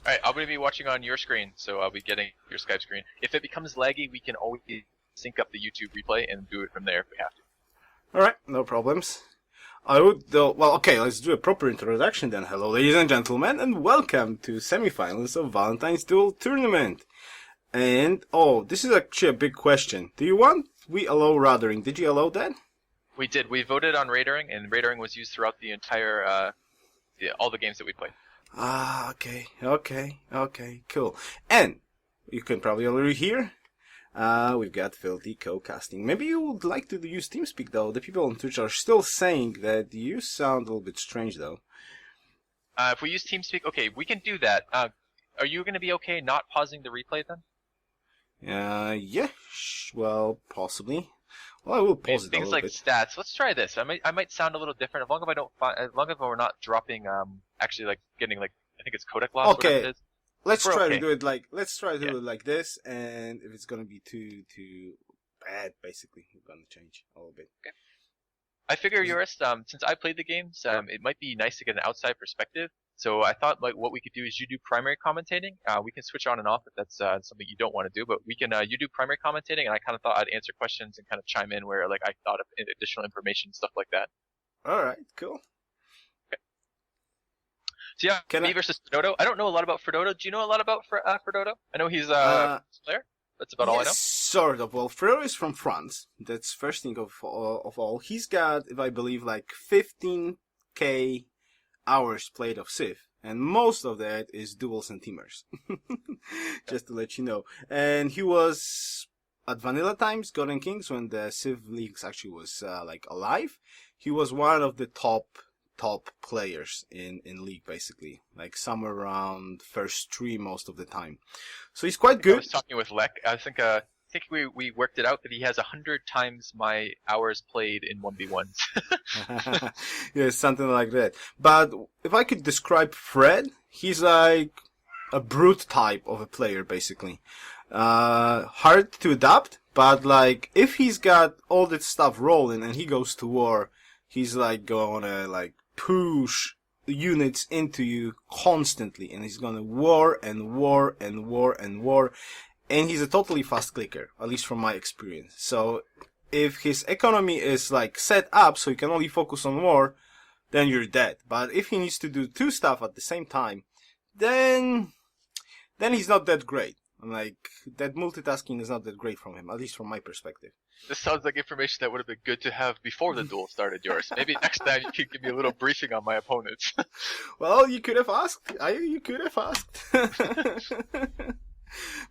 Alright, I'm going to be watching on your screen, so I'll be getting your Skype screen. If it becomes laggy, we can always sync up the YouTube replay and do it from there if we have to. Alright, no problems. I would, though, well, okay, let's do a proper introduction then. Hello, ladies and gentlemen, and welcome to semifinals of Valentine's Duel Tournament. And, oh, this is actually a big question. Do you want we allow radering? Did you allow that? We did. We voted on radering, and radering was used throughout the entire, all the games that we played. Ah, okay, cool. And, you can probably already hear, we've got Filthy co-casting. Maybe you would like to use TeamSpeak though. The people on Twitch are still saying that you sound a little bit strange though. If we use TeamSpeak, okay, we can do that. Are you going to be okay not pausing the replay then? Yeah, well, possibly. Well, I will pause it a Things little like bit. stats. Let's try this. I might sound a little different as long as we're not dropping actually like getting like I think it's codec loss. Okay. Whatever it is. Let's try okay. to do it like it like this, and if it's gonna be too bad, basically, we're gonna change a little bit. Okay. I figure, Yoris, since I played the games, it might be nice to get an outside perspective. So I thought like what we could do is you do primary commentating. We can switch on and off if that's something you don't want to do, but we can you do primary commentating, and I kind of thought I'd answer questions and kind of chime in where like I thought of additional information, stuff like that. All right, cool. So yeah, me versus Fredodo. I don't know a lot about Fredodo. Do you know a lot about Fredodo? I know he's a player. That's about all I know. Sort of. Well, Fredodo is from France. That's first thing of all. He's got, if I believe, like 15k hours played of Civ, and most of that is duels and teamers. Just to let you know. And he was at Vanilla times, Golden Kings, when the Civ leagues actually was like alive. He was one of the top players in league, basically, like somewhere around first three most of the time. So he's quite good. I was talking with Lek. I think we worked it out that he has 100 times my hours played in 1v1s. Yeah, something like that. But if I could describe Fred, he's like a brute type of a player, basically. Hard to adapt, but like if he's got all that stuff rolling and he goes to war, he's like gonna like push units into you constantly, and he's gonna war and war and war and war, and he's a totally fast clicker, at least from my experience. So if his economy is like set up so he can only focus on war, then you're dead. But if he needs to do two stuff at the same time, then he's not that great. Like, that multitasking is not that great from him, at least from my perspective. This sounds like information that would have been good to have before the duel started, yours. Maybe next time you could give me a little briefing on my opponents. Well, you could have asked. You could have asked.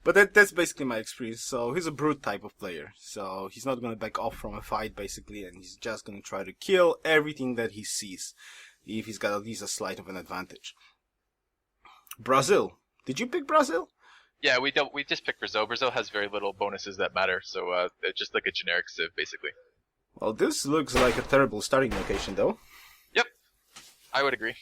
But that's basically my experience. So he's a brute type of player. So he's not going to back off from a fight, basically, and he's just going to try to kill everything that he sees, if he's got at least a slight of an advantage. Brazil. Did you pick Brazil? Yeah, we just picked Brazil. Brazil has very little bonuses that matter, so it's just like a generic Civ, basically. Well, this looks like a terrible starting location, though. Yep, I would agree.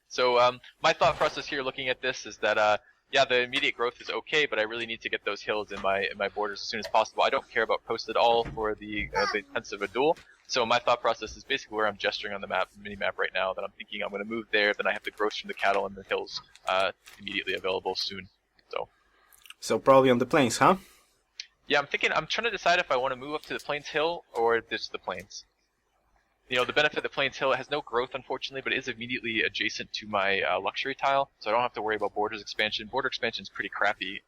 So my thought process here, looking at this, is that yeah, the immediate growth is okay, but I really need to get those hills in my borders as soon as possible. I don't care about coast at all for the intents of a duel. So my thought process is basically where I'm gesturing on the mini map right now, that I'm thinking I'm going to move there, then I have the growth from the cattle and the hills immediately available soon. So probably on the plains, huh? Yeah, I'm trying to decide if I want to move up to the Plains Hill or just the plains. You know, the benefit of the Plains Hill, it has no growth, unfortunately, but it is immediately adjacent to my luxury tile, so I don't have to worry about borders expansion. Border expansion is pretty crappy.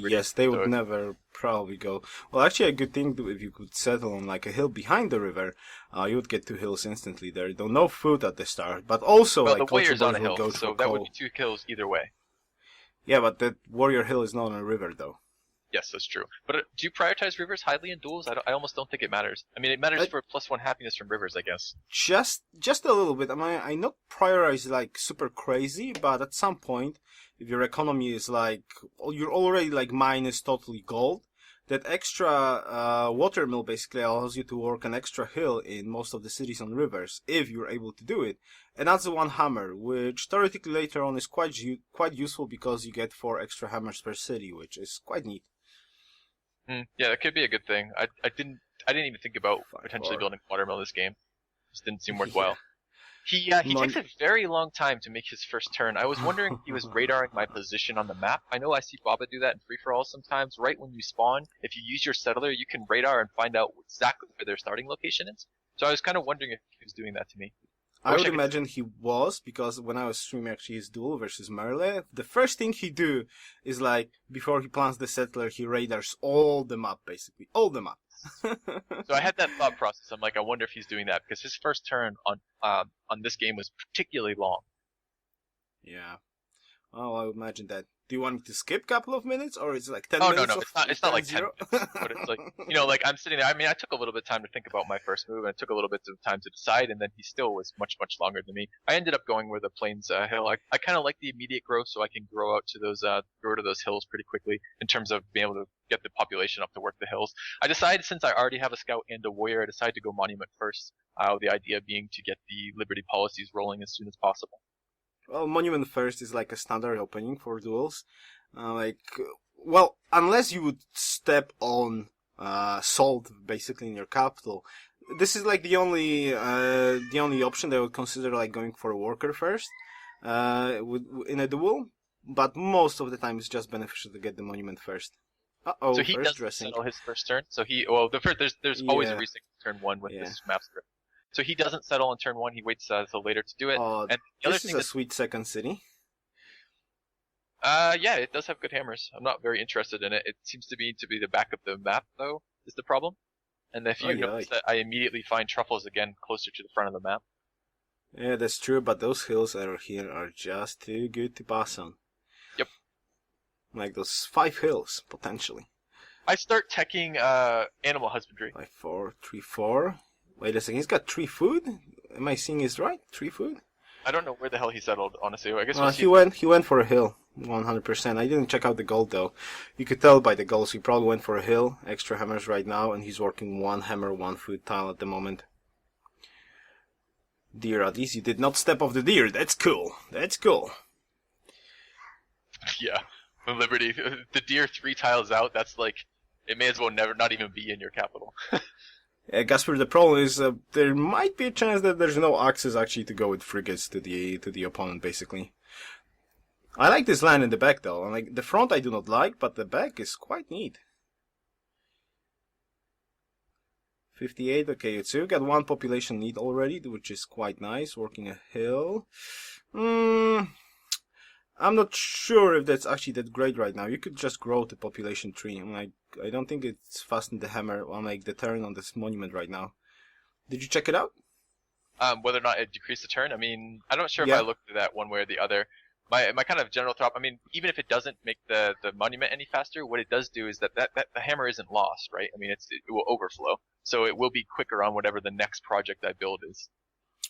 Yes, they would never probably go. Well, actually, a good thing if you could settle on like a hill behind the river, you would get two hills instantly there. Though no food at the start, but also well, like the warrior's on a hill, so that would be two kills either way. Yeah, but that warrior hill is not on a river, though. Yes, that's true. But do you prioritize rivers highly in duels? I almost don't think it matters. I mean, it matters for +1 happiness from rivers, I guess. Just a little bit. I mean, I not prioritize like super crazy, but at some point, if your economy is like, you're already like minus totally gold, that extra water mill basically allows you to work an extra hill in most of the cities on rivers, if you're able to do it. And that's the one hammer, which theoretically later on is quite useful because you get 4 extra hammers per city, which is quite neat. Yeah, that could be a good thing. I didn't even think about potentially building a watermill this game. Just didn't seem worthwhile. He takes a very long time to make his first turn. I was wondering if he was radaring my position on the map. I know I see Baba do that in free-for-all sometimes. Right when you spawn, if you use your settler, you can radar and find out exactly where their starting location is. So I was kind of wondering if he was doing that to me. I would imagine he was, because when I was streaming actually his duel versus Merle, the first thing he do is like, before he plants the settler, he radars all the map, basically. All the map. So I had that thought process. I'm like, I wonder if he's doing that, because his first turn on this game was particularly long. Yeah. Oh, I would imagine that. Do you want me to skip a couple of minutes, or is it like 10 minutes? minutes? Oh, no, it's not like 10 minutes, but it's like, like I'm sitting there. I mean, I took a little bit of time to think about my first move, and it took a little bit of time to decide, and then he still was much, much longer than me. I ended up going where the plains hill. I kind of like the immediate growth, so I can grow out to those hills pretty quickly in terms of being able to get the population up to work the hills. I decided, since I already have a scout and a warrior, I decided to go monument first. The idea being to get the Liberty policies rolling as soon as possible. Well, monument first is like a standard opening for duels. Well, unless you would step on salt basically in your capital, this is like the only option that I would consider, like going for a worker first in a duel. But most of the time, it's just beneficial to get the monument first. So he doesn't settle his first turn. So there's always a reason turn one with this map script. So he doesn't settle on turn one. He waits till later to do it. And the this is a sweet second city. Yeah, it does have good hammers. I'm not very interested in it. It seems to be the back of the map, though, is the problem. And if you notice that I immediately find truffles again closer to the front of the map. Yeah, that's true, but those hills are here are just too good to pass on. Yep. Like those 5 hills, potentially. I start teching animal husbandry. 5, 4, 3, 4. Wait a second, he's got 3 food? Am I seeing this right? 3 food? I don't know where the hell he settled, honestly. I guess he went for a hill, 100%. I didn't check out the gold though. You could tell by the goals he probably went for a hill, extra hammers right now, and he's working 1 hammer, 1 food tile at the moment. Deer, at least you did not step off the deer. That's cool. That's cool. Yeah, Liberty, the deer 3 tiles out. That's like, it may as well not even be in your capital. Gasper, the problem is there might be a chance that there's no access actually to go with frigates to the opponent, basically. I like this land in the back though. Like the front I do not like, but the back is quite neat. 58, okay, so you got 1 population need already, which is quite nice, working a hill. I'm not sure if that's actually that great right now. You could just grow the population tree. I don't think it's fastened the hammer on like the turn on this monument right now. Did you check it out? Whether or not it decreased the turn? I mean, I'm not sure if I looked at that one way or the other. My kind of general thought, I mean, even if it doesn't make the monument any faster, what it does do is that the hammer isn't lost, right? I mean, it will overflow. So it will be quicker on whatever the next project I build is.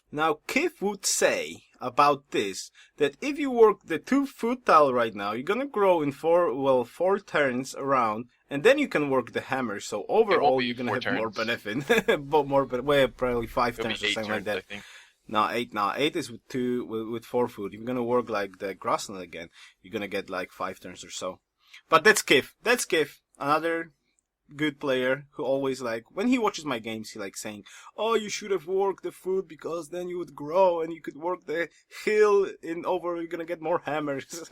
Now, Kif would say about this, that if you work the 2 food tile right now, you're gonna grow in 4 turns around, and then you can work the hammer, so overall you're gonna have turns. More benefit. But probably 5 turns or something like that. No, 8 now. 8 is with 4 food. If you're gonna work like the grassland again, you're gonna get like 5 turns or so. But that's Kif. That's Kif. Another good player who always like, when he watches my games, he like saying, oh, you should have worked the food because then you would grow and you could work the hill you're gonna get more hammers.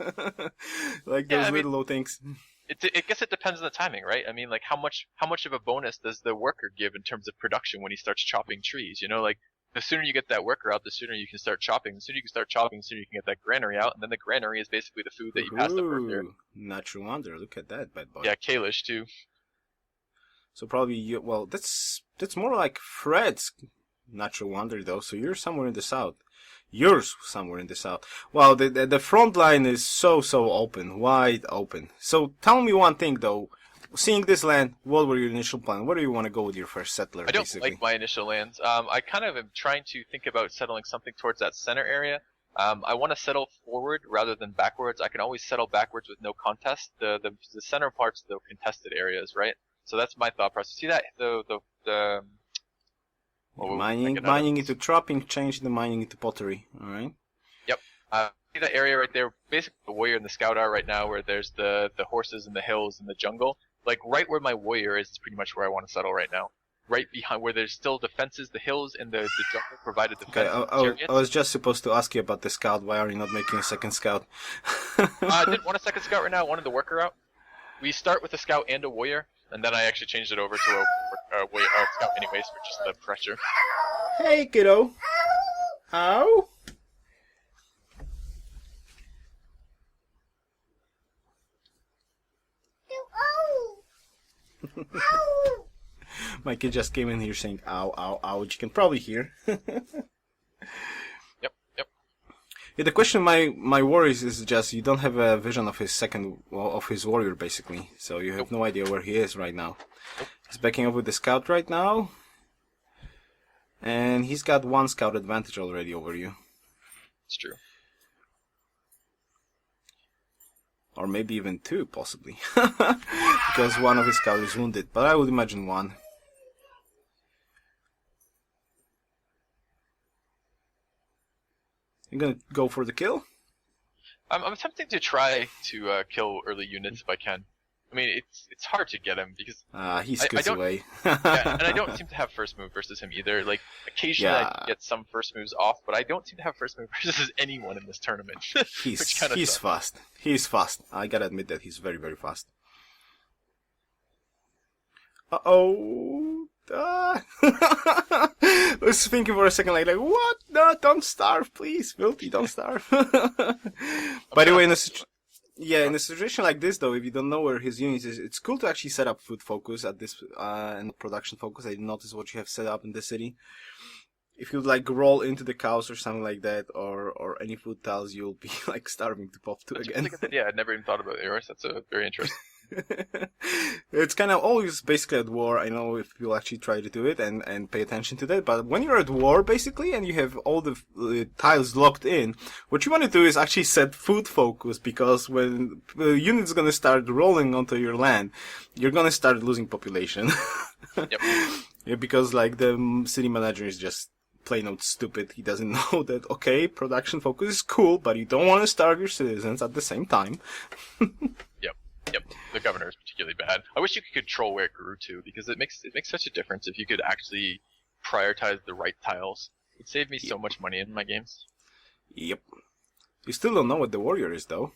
Like those little things. I guess it depends on the timing, right? I mean, like how much of a bonus does the worker give in terms of production when he starts chopping trees? You know, like the sooner you get that worker out, the sooner you can start chopping. The sooner you can start chopping, the sooner you can get that granary out, and then the granary is basically the food that you pass the worker. Natural wonder, look at that bad boy. Yeah, Kalish too. So probably that's more like Fred's natural wonder though. So you're somewhere in the south. You're somewhere in the south. Wow, the front line is so open, wide open. So tell me one thing though. Seeing this land, what were your initial plan? Where do you want to go with your first settler? I don't like my initial lands. I kind of am trying to think about settling something towards that center area. I want to settle forward rather than backwards. I can always settle backwards with no contest. The center part's the contested areas, right? So that's my thought process. See that mining into trapping, change the mining into pottery. All right. Yep. See that area right there? Basically, the warrior and the scout are right now, where there's the horses and the hills and the jungle. Like right where my warrior is pretty much where I want to settle right now. right behind where there's still defenses, the hills and the jungle provided Okay, defenses. I was just supposed to ask you about the scout. Why are you not making a second scout? I didn't want a second scout right now. I wanted the worker out. We start with a scout and a warrior, and then I actually changed it over to a scout anyways for just the pressure. Hey, kiddo. Ow. My kid just came in here saying ow, ow, ow, which you can probably hear. Yep. Yeah, the question my worries is just you don't have a vision of his warrior basically, so you have no idea where he is right now. He's backing up with the scout right now, and he's got one scout advantage already over you. It's true. Or maybe even two, possibly. Because one of his scouts is wounded, but I would imagine one. You gonna go for the kill? I'm attempting to try to kill early units if I can. I mean, it's hard to get him because he scoots away. yeah, and I don't seem to have first move versus him either. Like occasionally I can get some first moves off, but I don't seem to have first move versus anyone in this tournament. He's fast. He's fast. I gotta admit that he's very, very fast. Uh-oh. I was thinking for a second, like what? No, don't starve, please, Filthy, don't starve. By the way, in a situation like this, though, if you don't know where his unit is, it's cool to actually set up food focus at this and production focus. I notice what you have set up in the city. If you like roll into the cows or something like that, or any food tiles, you'll be like starving to pop to again. Yeah, I'd never even thought about yours. That's a very interesting. It's kind of always basically at war. I know if people actually try to do it and pay attention to that, but when you're at war basically and you have all the tiles locked in, what you want to do is actually set food focus, because when the unit's going to start rolling onto your land, you're going to start losing population. Yep. Yeah, because like the city manager is just plain old stupid. He doesn't know that, okay, production focus is cool, but you don't want to starve your citizens at the same time. Yep, the governor is particularly bad. I wish you could control where it grew to, because it makes such a difference if you could actually prioritize the right tiles. It'd save me so much money in my games. Yep. You still don't know what the warrior is, though.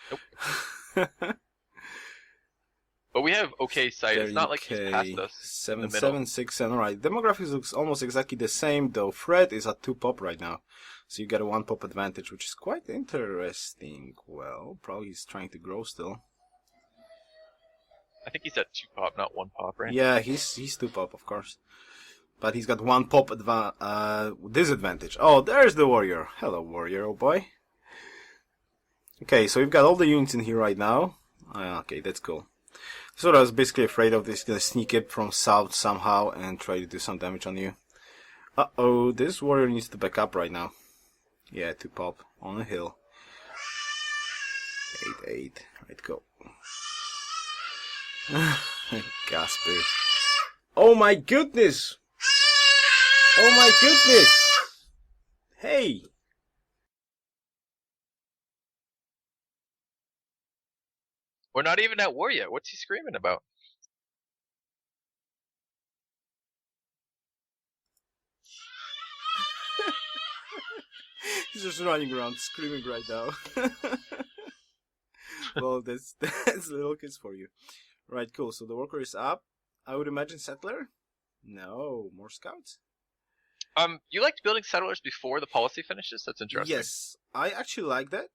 Nope. But we have okay sight. It's not like he's past us. 7, 7, 6, 7. Alright, demographics looks almost exactly the same, though Fred is at 2 pop right now. So you get a 1 pop advantage, which is quite interesting. Well, probably he's trying to grow still. I think he's at 2 pop, not 1 pop, right? Yeah, he's 2 pop, of course. But he's got 1 pop disadvantage. Oh, there's the warrior. Hello, warrior, oh boy. Okay, so we've got all the units in here right now. Okay, that's cool. So I was basically afraid of this. Gonna sneak it from south somehow and try to do some damage on you. Uh-oh, this warrior needs to back up right now. Yeah, 2 pop on a hill. 8, 8. Right, go. Gasper. Oh my goodness! Oh my goodness! Hey! We're not even at war yet. What's he screaming about? He's just running around screaming right now. Well, that's little kids for you. Right, cool. So the worker is up. I would imagine settler? No, more scouts? You liked building settlers before the policy finishes? That's interesting. Yes, I actually like that.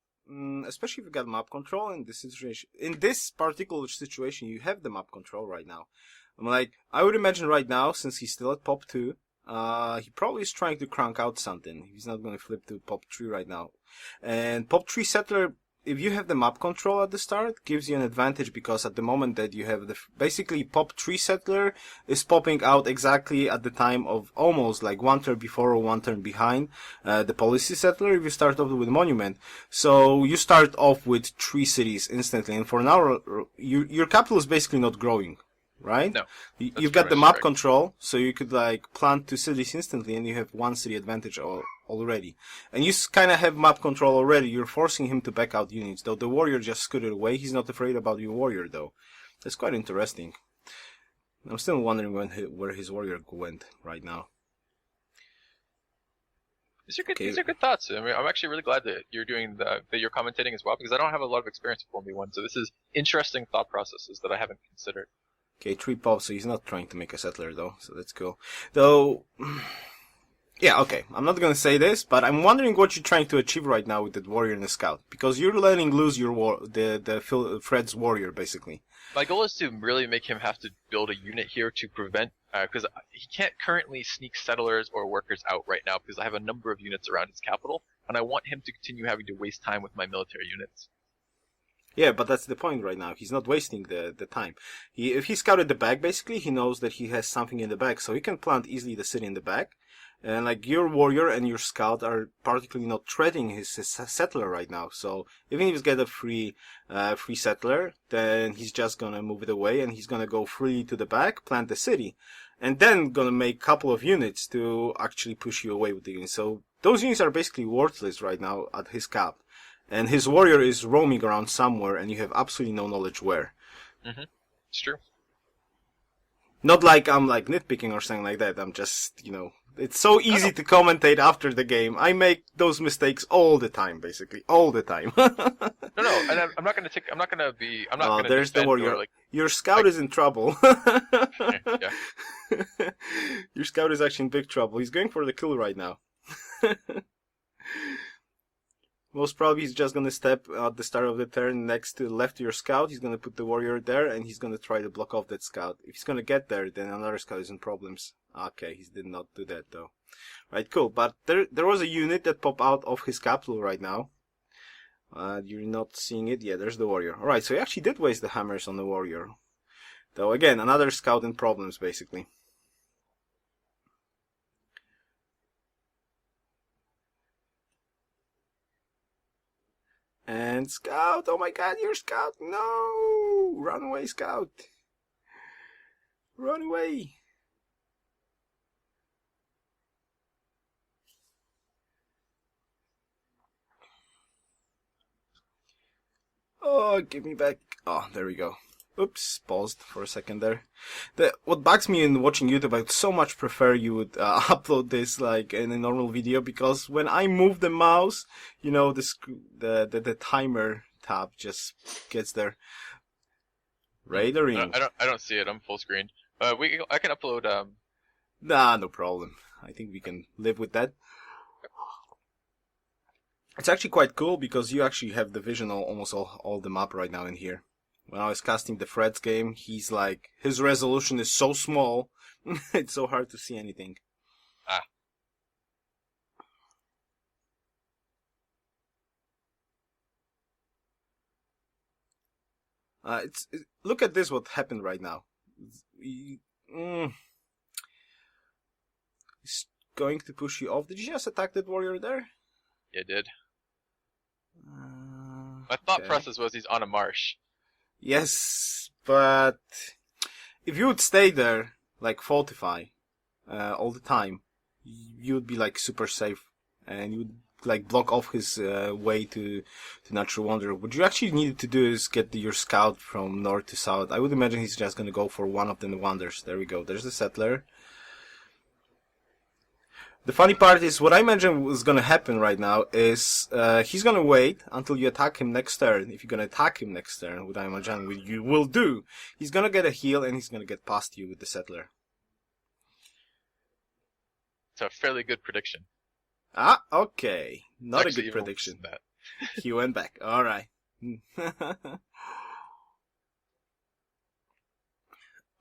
Especially if you got map control in this situation. In this particular situation, you have the map control right now. I would imagine right now, since he's still at pop 2, he probably is trying to crank out something. He's not going to flip to pop 3 right now. And pop 3 settler, if you have the map control at the start, gives you an advantage, because at the moment that you have basically pop 3 settler is popping out exactly at the time of almost like 1 turn before or 1 turn behind the policy settler if you start off with monument. So you start off with 3 cities instantly, and for now your capital is basically not growing. Right? No. You've got the map control, so you could like plant 2 cities instantly, and you have 1 city advantage already. And you kind of have map control already. You're forcing him to back out units, though the warrior just scooted away. He's not afraid about your warrior, though. That's quite interesting. I'm still wondering where his warrior went right now. These are good thoughts. I mean, I'm actually really glad that you're commentating as well, because I don't have a lot of experience with 1v1, so this is interesting thought processes that I haven't considered. Okay, 3 pops, so he's not trying to make a settler though, so that's cool. Though, yeah, okay, I'm not gonna say this, but I'm wondering what you're trying to achieve right now with that warrior and the scout, because you're letting loose your Fred's warrior, basically. My goal is to really make him have to build a unit here to prevent, because he can't currently sneak settlers or workers out right now, because I have a number of units around his capital, and I want him to continue having to waste time with my military units. Yeah, but that's the point right now. He's not wasting the time. If he scouted the back, basically, he knows that he has something in the back, so he can plant easily the city in the back. And like your warrior and your scout are particularly not threatening his settler right now. So even if he's get a free settler, then he's just gonna move it away and he's gonna go free to the back, plant the city, and then gonna make a couple of units to actually push you away with the units. So those units are basically worthless right now at his cap. And his warrior is roaming around somewhere, and you have absolutely no knowledge where. Mm-hmm. It's true. Not like I'm like nitpicking or something like that. I'm just, it's so easy to commentate after the game. I make those mistakes all the time, basically, all the time. No, and I'm not gonna take. I'm not gonna be. I'm not gonna. There's the warrior. Your scout is in trouble. Yeah. Your scout is actually in big trouble. He's going for the kill right now. Most probably he's just gonna step at the start of the turn next to left to your scout. He's gonna put the warrior there, and he's gonna try to block off that scout. If he's gonna get there, then another scout is in problems. Okay, he did not do that though. Right, cool. But there was a unit that popped out of his capital right now. You're not seeing it. Yeah, there's the warrior. All right, so he actually did waste the hammers on the warrior. Though again, another scout in problems basically. And scout, oh my god, your scout, no! Run away, scout! Run away! Oh, give me back. Oh, there we go. Oops, paused for a second there. What bugs me in watching YouTube, I so much prefer you would upload this like in a normal video, because when I move the mouse, the timer tab just gets there. Raidering. I don't see it. I'm full screen. I can upload. Nah, no problem. I think we can live with that. It's actually quite cool because you actually have the vision of almost all the map right now in here. When I was casting the Fred's game, he's like, his resolution is so small, it's so hard to see anything. Look at this, what happened right now. He's going to push you off. Did you just attack that warrior there? Yeah, I did. My thought process was he's on a marsh. Yes, but if you would stay there, like fortify, all the time, you would be like super safe, and you would like block off his way to Natural Wonder. What you actually needed to do is get your scout from north to south. I would imagine he's just gonna go for one of the wonders. There we go. There's the settler. The funny part is, what I imagine was gonna happen right now is he's gonna wait until you attack him next turn. If you're gonna attack him next turn, what I imagine you will do, he's gonna get a heal and he's gonna get past you with the settler. It's a fairly good prediction. Ah, okay. Not a good prediction. He went back. Alright.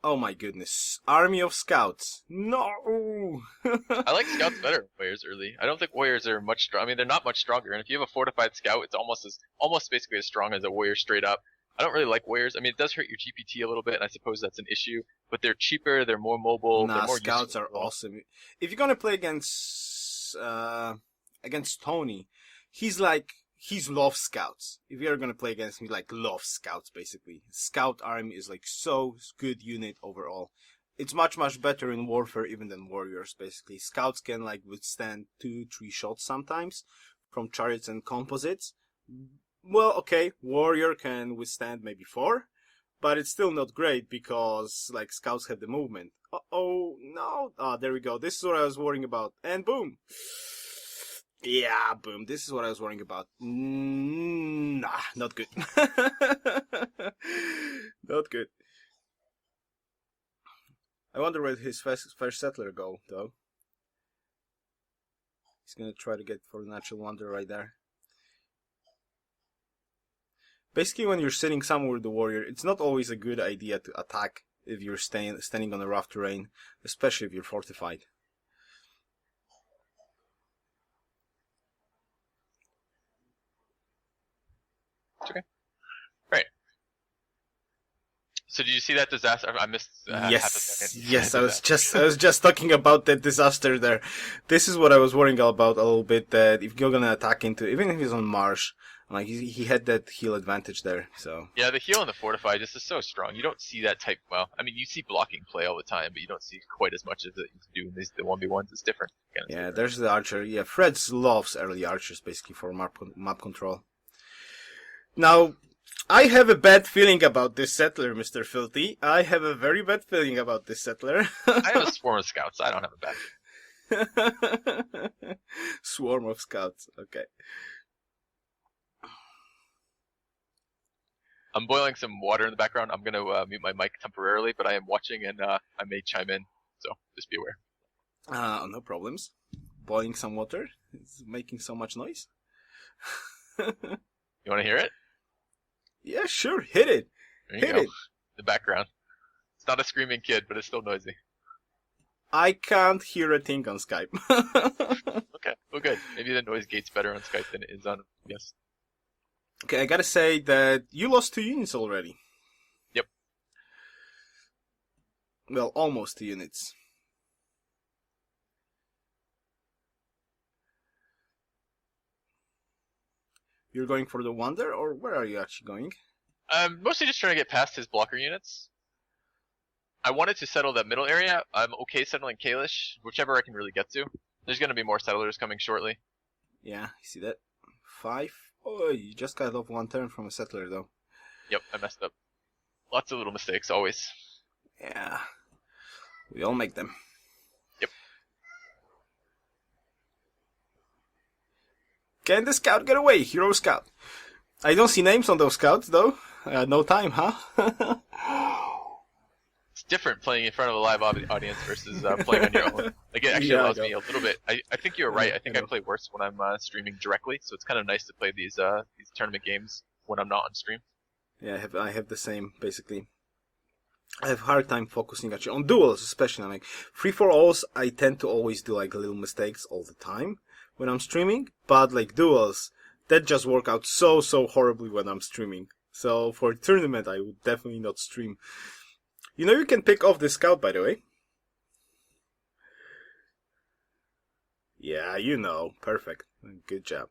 Oh my goodness. Army of scouts. No! I like scouts better than warriors early. I don't think warriors are much strong. I mean, they're not much stronger. And if you have a fortified scout, it's almost basically as strong as a warrior straight up. I don't really like warriors. I mean, it does hurt your GPT a little bit, and I suppose that's an issue. But they're cheaper, they're more mobile, they're more scouts are awesome. If you're gonna play against Tony, he loves scouts. If you're gonna play against me, like, loves scouts, basically. Scout army is like so good unit overall. It's much better in warfare even than warriors, basically. Scouts can like withstand 2-3 shots sometimes from chariots and composites. Well, okay, warrior can withstand maybe 4, but it's still not great because like scouts have the movement. Oh no! Ah, there we go. This is what I was worrying about, and boom. Yeah, boom. This is what I was worrying about. Nah, not good. Not good. I wonder where his first settler go, though. He's gonna try to get for the natural wonder right there. Basically, when you're sitting somewhere with the warrior, it's not always a good idea to attack if you're standing on a rough terrain, especially if you're fortified. Okay. Right. So did you see that disaster? I missed half a second. Yes. I was just talking about that disaster there. This is what I was worrying about a little bit. That if you're gonna attack into, even if he's on marsh, like he had that heal advantage there. So yeah, the heal and the fortify just is so strong. You don't see that type. Well, I mean, you see blocking play all the time, but you don't see quite as much as you do in these the 1v1s. It's different. Yeah, there's the archer. Yeah, Fred loves early archers basically for map control. Now, I have a bad feeling about this settler, Mr. Filthy. I have a very bad feeling about this settler. I have a swarm of scouts. I don't have a bad. Swarm of scouts. Okay. I'm boiling some water in the background. I'm gonna mute my mic temporarily, but I am watching and I may chime in, so just be aware. No problems. Boiling some water. It's making so much noise. You want to hear it? Yeah, sure. Hit it. There you Hit go. it. The background. It's not a screaming kid, but it's still noisy. I can't hear a thing on Skype. Okay, well good. Maybe the noise gate's better on Skype than it is on yes. Okay, I gotta say that you lost 2 units already. Yep. Well, almost 2 units. You're going for the wonder, or where are you actually going? I'm mostly just trying to get past his blocker units. I wanted to settle that middle area. I'm okay settling Kalish, whichever I can really get to. There's going to be more settlers coming shortly. Yeah, you see that? 5. Oh, you just got off 1 turn from a settler, though. Yep, I messed up. Lots of little mistakes, always. Yeah, we all make them. Yep. Can the scout get away? Hero scout. I don't see names on those scouts, though. No time, huh? It's different playing in front of a live audience versus playing on your own. Like, it actually allows me a little bit. I think you're right. I think I play worse when I'm streaming directly, so it's kind of nice to play these tournament games when I'm not on stream. Yeah, I have the same, basically. I have a hard time focusing actually on duels, especially. Like 3-4-0s, I tend to always do like little mistakes all the time when I'm streaming. But like duels, that just work out so horribly when I'm streaming. So for a tournament, I would definitely not stream. You know, you can pick off the scout, by the way. Yeah, you know, perfect, good job.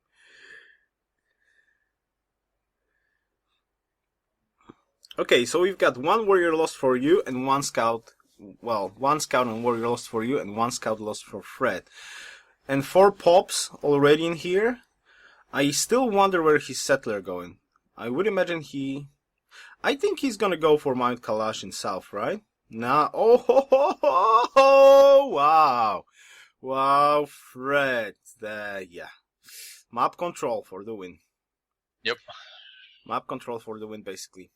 Okay, so we've got 1 warrior lost for you and 1 scout. Well, 1 scout and warrior lost for you and 1 scout lost for Fred. And 4 pops already in here. I still wonder where his settler going. I would imagine I think he's gonna go for Mount Kalash in south, right? Nah. Oh, wow. Wow, Fred. Yeah. Map control for the win. Yep. Map control for the win, basically.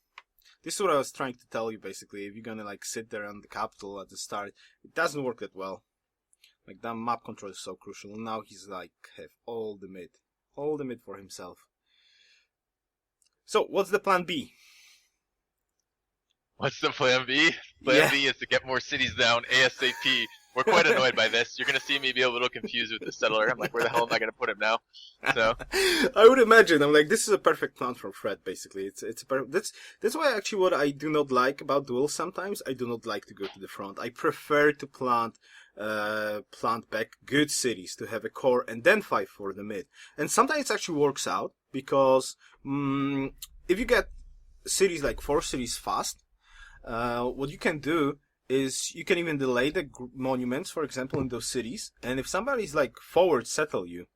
This is what I was trying to tell you, basically. If you're gonna, like, sit there on the capital at the start, it doesn't work that well. Like, that map control is so crucial. Now he's, like, have all the mid. All the mid for himself. So, what's the plan B? What's the plan B? Plan B is to get more cities down ASAP. We're quite annoyed by this. You're going to see me be a little confused with the settler. I'm like, where the hell am I going to put him now? So I would imagine. I'm like, this is a perfect plan for Fred, basically. That's why actually what I do not like about duels sometimes. I do not like to go to the front. I prefer to plant back good cities to have a core and then fight for the mid. And sometimes it actually works out because if you get cities like 4 cities fast, what you can do is you can even delay the monuments, for example, in those cities. And if somebody's like forward settle you,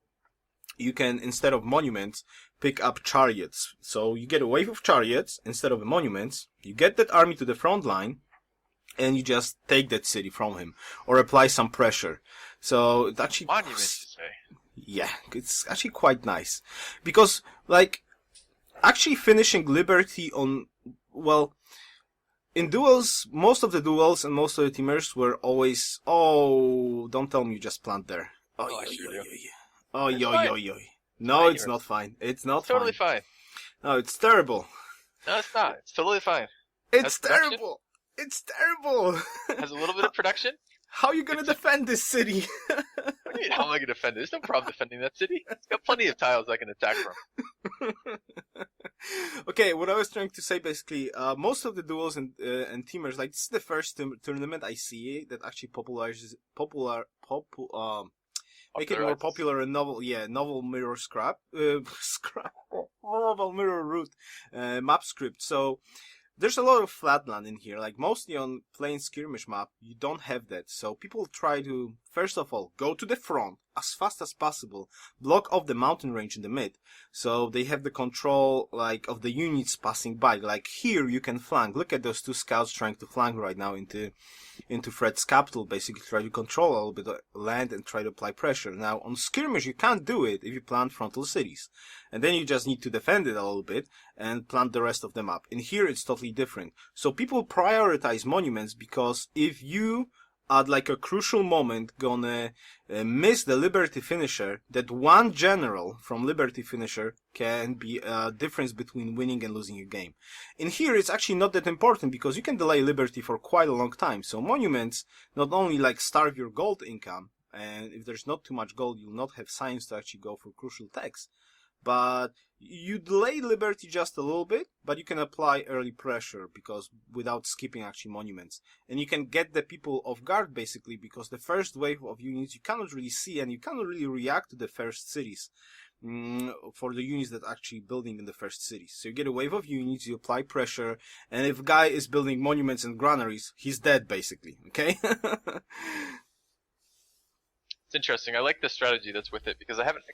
you can, instead of monuments, pick up chariots. So you get a wave of chariots instead of monuments. You get that army to the front line, and you just take that city from him, or apply some pressure. So it actually... Monuments, you say? Yeah, it's actually quite nice. Because, like, actually finishing Liberty on... Well, in duels, most of the duels and most of the teamers were always... Oh, don't tell me you just plant there. Oh, I yo, sure yo, do. yo, yo. Oh, It's yo, fine. yo, yo. No, fine, it's you're- not fine. It's not It's totally fine. fine. No, it's terrible. No, it's not. It's totally fine. It's Has production? terrible. It's terrible. Has a little bit of production. How are you gonna defend this city? What do you mean, how am I going to defend it? There's no problem defending that city. It's got plenty of tiles I can attack from. Okay, what I was trying to say basically, most of the duels and teamers, like, this is the first tournament I see that actually make it more popular in novel mirror novel mirror root map script. So there's a lot of flatland in here, like mostly on plain skirmish map. You don't have that, so people try to first of all go to the front as fast as possible, block off the mountain range in the mid, so they have the control like of the units passing by. Like here you can flank. Look at those two scouts trying to flank right now into Fred's capital, basically try to control a little bit of land and try to apply pressure. Now on skirmish you can't do it if you plant frontal cities, and then you just need to defend it a little bit and plant the rest of the map. In here it's totally different. So people prioritize monuments because if you at like a crucial moment gonna miss the Liberty finisher, that one general from Liberty finisher can be a difference between winning and losing a game. In here it's actually not that important because you can delay Liberty for quite a long time. So monuments not only like starve your gold income, and if there's not too much gold you'll not have science to actually go for crucial techs, but you delay Liberty just a little bit, but you can apply early pressure because without skipping actually monuments. And you can get the people off guard basically because the first wave of units you cannot really see and you cannot really react to the first cities for the units that actually building in the first cities. So you get a wave of units, you apply pressure, and if a guy is building monuments and granaries, he's dead basically, okay? It's interesting. I like the strategy that's with it because I haven't,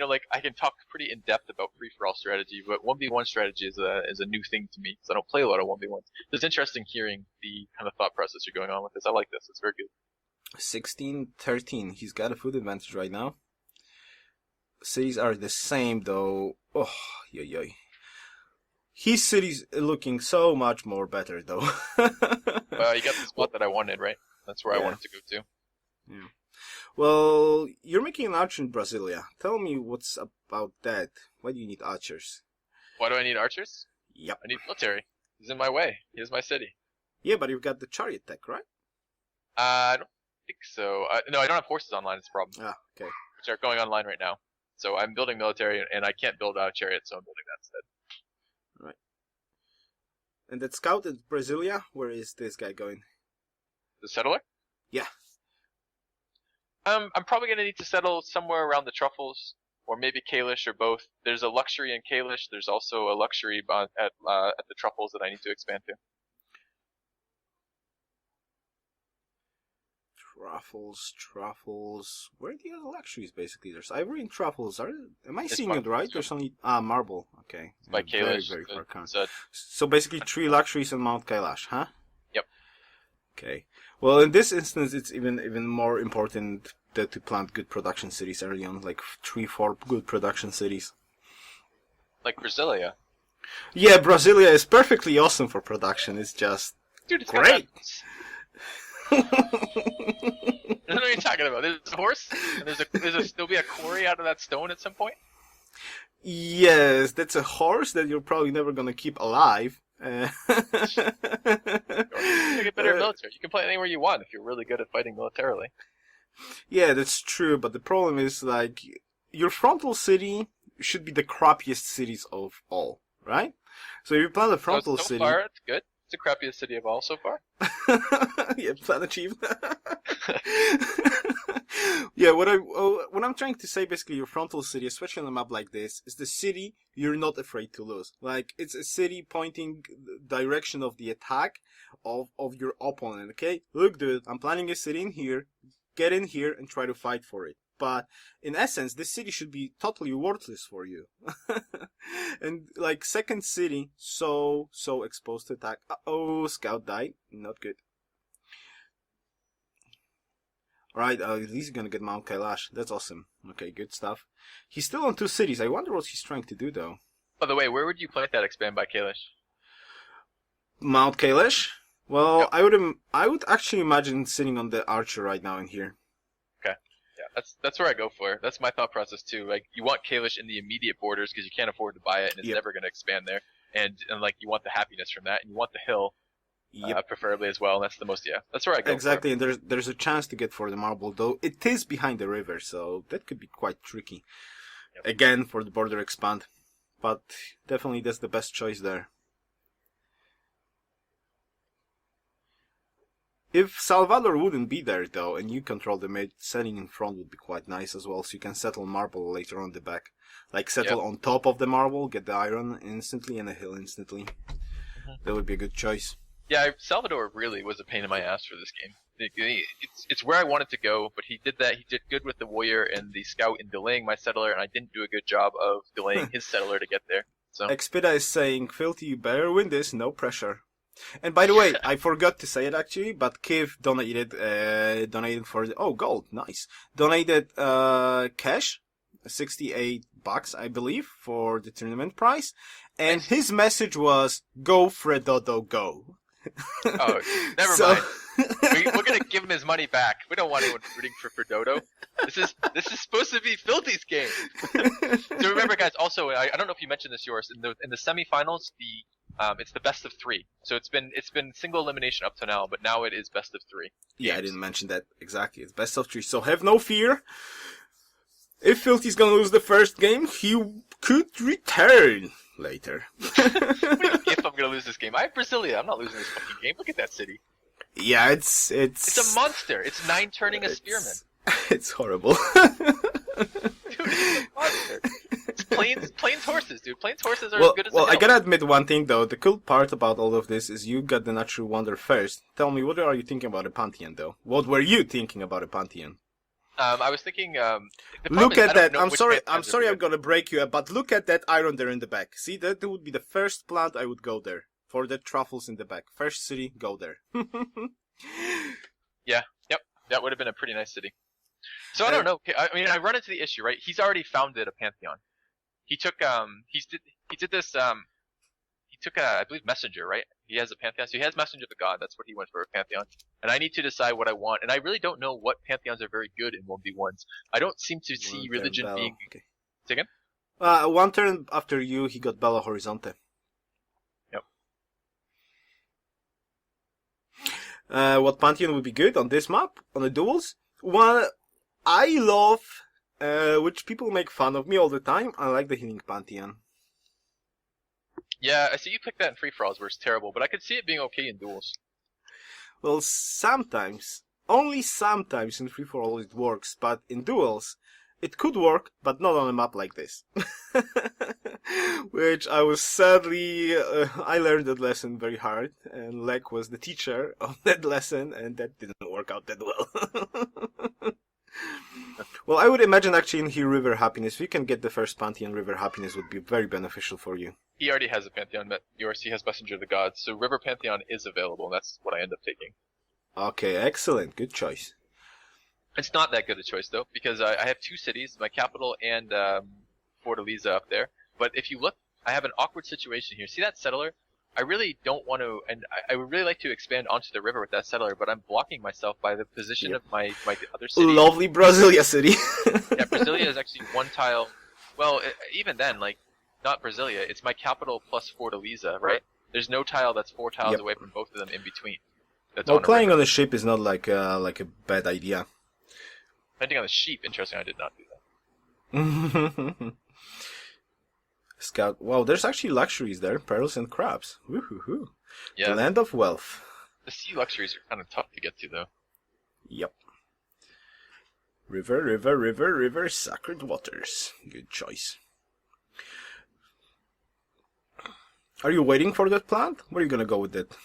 like I can talk pretty in depth about free-for-all strategy, but 1v1 strategy is a new thing to me because I don't play a lot of 1v1s. It's interesting hearing the kind of thought process you're going on with this. I like this. It's very good. 16-13. He's got a food advantage right now. Cities are the same though. Oh, yoy. His city's looking so much more better though. You got the spot that I wanted, right? That's where I wanted to go to. Yeah. Well, you're making an archer in Brasilia. Tell me what's about that. Why do you need archers? Why do I need archers? Yep. I need military. He's in my way. Here's my city. Yeah, but you've got the chariot tech, right? I don't think so. No, I don't have horses online. It's a problem. Ah, okay. Which are going online right now. So I'm building military, and I can't build a chariot, so I'm building that instead. Right. And that scout in Brasilia, where is this guy going? The settler? Yeah. I'm probably gonna need to settle somewhere around the Truffles, or maybe Kalish, or both. There's a luxury in Kalish. There's also a luxury at the Truffles that I need to expand to. Truffles. Where are the other luxuries? Basically, there's ivory and truffles. Am I It's seeing far- it right? it's There's only marble. Okay. By Yeah, Kalish. very far count. So So basically, 3 luxuries on Mount Kailash, huh? Yep. Okay. Well, in this instance, it's even more important to plant good production cities early on, like 3-4 good production cities. like Brasilia. Yeah, Brasilia is perfectly awesome for production. It's just Dude, it's great. I don't know what you're talking about. There's a horse, and there'll be a quarry out of that stone at some point. Yes, that's a horse that you're probably never gonna keep alive. Or you get better military. You can play anywhere you want if you're really good at fighting militarily. Yeah, that's true, but the problem is, like, your frontal city should be the crappiest cities of all, right? So if you plan a frontal so city... far, it's good. It's the crappiest city of all so far. Yeah, plan achieved. Yeah, what I'm trying to say, basically, your frontal city, especially on a map like this, is the city you're not afraid to lose. Like, it's a city pointing the direction of the attack of your opponent, okay? Look, dude, I'm planning a city in here, get in here and try to fight for it. but in essence, this city should be totally worthless for you. And like second city, so exposed to attack. Uh-oh, scout died. Not good. Alright, at least he's gonna get Mount Kailash. That's awesome. Okay, good stuff. He's still on 2 cities. I wonder what he's trying to do, though. By the way, where would you plant that expand by Kalish? Mount Kailash? Well, Yep. I would actually imagine sitting on the archer right now in here. Okay. Yeah, that's where I go for. That's my thought process too. Like, you want Kalish in the immediate borders because you can't afford to buy it and it's Yep. never going to expand there. And like, you want the happiness from that, and you want the hill, Yep. preferably as well. And that's the most, that's where I go Exactly, and there's a chance to get for the marble, though it is behind the river, so that could be quite tricky. Yep. Again, for the border expand. But definitely that's the best choice there. If Salvador wouldn't be there, though, and you control the mid, setting in front would be quite nice as well, so you can settle marble later on the back. Like, settle Yep. on top of the marble, get the iron instantly, and the hill instantly. That would be a good choice. Yeah, Salvador really was a pain in my ass for this game. It's where I wanted to go, but he did that. He did good with the warrior and the scout in delaying my settler, and I didn't do a good job of delaying his settler to get there. So Expeda is saying, Filthy, you better win this, no pressure. And by the way, I forgot to say it actually, but Kiv donated for gold, nice. Donated cash, $68, I believe, for the tournament prize. And Nice. his message was, go Fredodo, go. Oh, never So- mind. We're gonna give him his money back. We don't want anyone rooting for Fredodo. This is supposed to be Filthy's game. So remember, guys. Also, I don't know if you mentioned this, yours in the semifinals. It's the best of 3. So it's been single elimination up to now, but now it is best of 3. Yeah, I games. didn't mention that exactly. It's best of 3, so have no fear. If Filthy's gonna lose the first game, he could return later. If I'm gonna lose this game, I have Brasilia. I'm not losing this fucking game. Look at that city. Yeah, it's It's a monster. It's 9 turning a spearman. It's horrible. Dude, it's a monster. It's plains horses, dude. Plains horses are as good as well, a I hill. gotta admit one thing though. The cool part about all of this is you got the natural wonder first. Tell me, what are you thinking about a Pantheon though? What were you thinking about a Pantheon? I was thinking. The problem Look is, I at don't that. know I'm which sorry. Pantheons I'm are sorry. I'm good. gonna break you up, but look at that iron there in the back. See, that would be the first plant I would go there for the truffles in the back. First city, go there. Yeah. Yep. That would have been a pretty nice city. So I don't know. I mean, I run into the issue, right? He's already founded a pantheon. He took he took I believe messenger, right? He has a pantheon, so he has messenger of the god. That's what he went for, a pantheon. And I need to decide what I want, and I really don't know what pantheons are very good in 1v1s. I don't seem to see One turn religion Bella. being. Okay. Say again? One turn after you, he got Bella Horizonte. Yep. What Pantheon would be good on this map, on the duels? One I love, which people make fun of me all the time, I like the Healing Pantheon. Yeah, I see you picked that in free for alls, where it's terrible, but I could see it being okay in duels. Well, sometimes, only sometimes in free for all it works, but in duels, it could work, but not on a map like this. Which I was sadly, I learned that lesson very hard, and Lek was the teacher of that lesson, and that didn't work out that well. Well, I would imagine actually in here River Happiness, if you can get the first Pantheon, River Happiness would be very beneficial for you. He already has a pantheon, yours, he has messenger of the gods, so River Pantheon is available, and that's what I end up taking. Okay, excellent, good choice. It's not that good a choice, though, because I have 2 cities, my capital and Fortaleza up there. But if you look, I have an awkward situation here. See that settler? I really don't want to, and I would really like to expand onto the river with that settler, but I'm blocking myself by the position of my other city. Lovely Brasilia city. Yeah, Brasilia is actually 1 tile. Well, even then, like, not Brasilia, it's my capital plus Fortaleza, right? There's no tile that's 4 tiles Yep. away from both of them in between. That's Well, on a playing river. on a ship is not like a bad idea. Planting on the sheep, interesting, I did not do that. Scout. Wow, there's actually luxuries there. Pearls and crabs. Woohoo. Yeah, The land of wealth. the sea luxuries are kind of tough to get to, though. Yep. River, river, river, river, sacred waters. Good choice. Are you waiting for that plant? Where are you gonna go with that?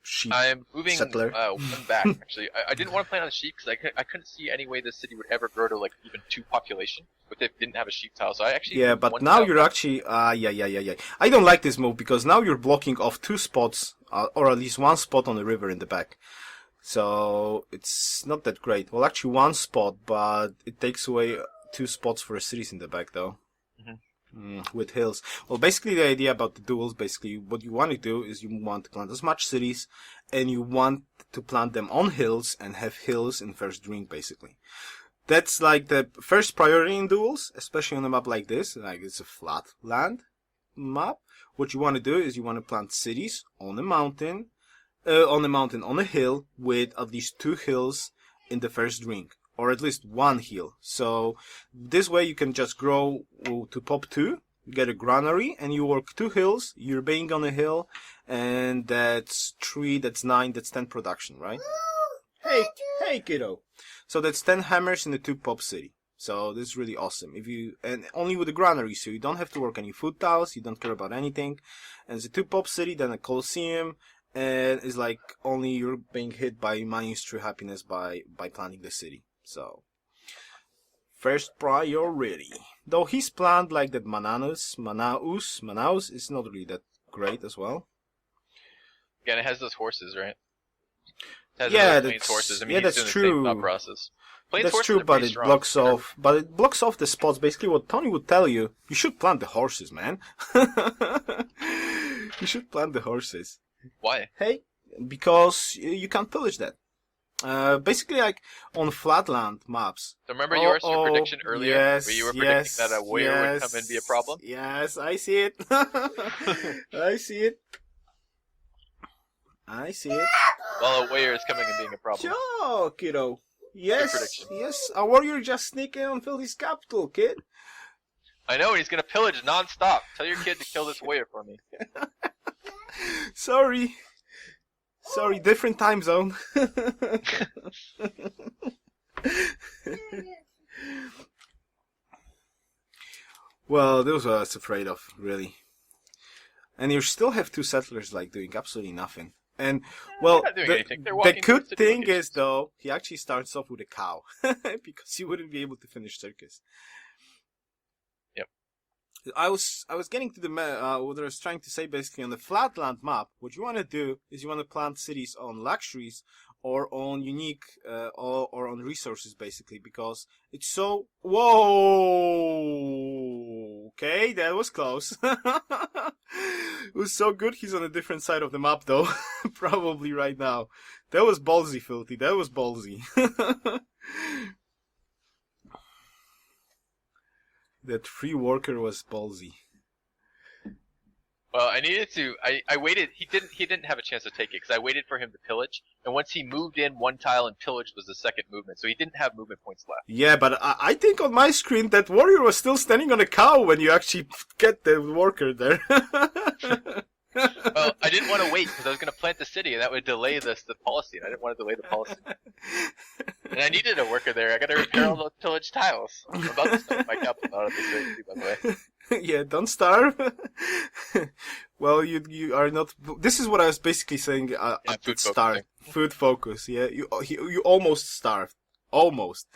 sheep I'm moving settler. one back, actually. I didn't want to plant on sheep because I couldn't see any way this city would ever grow to like even 2 population if they didn't have a sheep tile. So I actually Yeah, moved but one now tile you're back. actually yeah. I don't like this move because now you're blocking off 2 spots, or at least 1 spot on the river in the back. So it's not that great. Well, actually 1 spot, but it takes away 2 spots for the cities in the back, though. With hills. Well, basically the idea about the duels, basically what you want to do is you want to plant as much cities, and you want to plant them on hills and have hills in first ring, basically. That's like the first priority in duels, especially on a map like this. Like it's a flat land map. What you want to do is you want to plant cities on a mountain, on a hill with at least 2 hills in the first ring, or at least 1 hill. So this way you can just grow to top 2, get a granary, and you work 2 hills. You're being on a hill, and that's 3, that's 9, that's 10 production, right? Hey, kiddo. So that's 10 hammers in the 2 pop city. So this is really awesome. And only with the granary, so you don't have to work any food tiles, you don't care about anything. And it's a 2 pop city, then a coliseum, and it's like only you're being hit by minus 3 happiness by planting the city. So first priority. Though he's planned like that Manaus is not really that great as well. Again, it has those horses, right? It has Yeah, those Plains horses. I mean, yeah, he's that's doing the same true. thought process. Plains That's horses true, are but pretty it strong. blocks off. But it blocks off the spots. Basically, what Tony would tell you: you should plant the horses, man. You should plant the horses. Why? Hey, because you can't pillage that. Basically, like on flatland maps. So remember your prediction earlier, where you were predicting that a warrior would come and be a problem? Yes, I see it. I see it. I see it. Well, a warrior is coming and being a problem. Sure, kiddo. Yes, prediction. yes. A warrior just sneak in on Filthy's capital, kid. I know, and he's gonna pillage non-stop. Tell your kid to kill this warrior for me. Sorry, different time zone. Well, those I was afraid of, really. And you still have 2 settlers like doing absolutely nothing. And well, They're not doing anything. They're the walking good towards the thing locations. is though, he actually starts off with a cow because he wouldn't be able to finish circus. Yep. I was getting to what I was trying to say basically on the flatland map. What you want to do is you want to plant cities on luxuries or on unique or on resources basically, because it's so okay, that was close. It was so good. He's on a different side of the map though. Probably right now. That was ballsy, Filthy. That was ballsy. That free worker was ballsy. Well, I needed to. I waited. He didn't have a chance to take it because I waited for him to pillage. And once he moved in 1 tile and pillaged was the second movement, so he didn't have movement points left. Yeah, but I think on my screen that warrior was still standing on a cow when you actually get the worker there. Well, I didn't want to wait because I was going to plant the city, and that would delay the policy. And I didn't want to delay the policy. And I needed a worker there. I got to repair all those pillage tiles. I'm about to start my capital out of this way, by the way. Yeah, don't starve. Well, you are not. This is what I was basically saying at the start. Food focus. Yeah, you almost starved. Almost.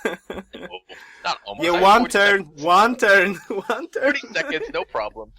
Not almost. Yeah, I had one 40 turn. seconds. 30 seconds, no problem.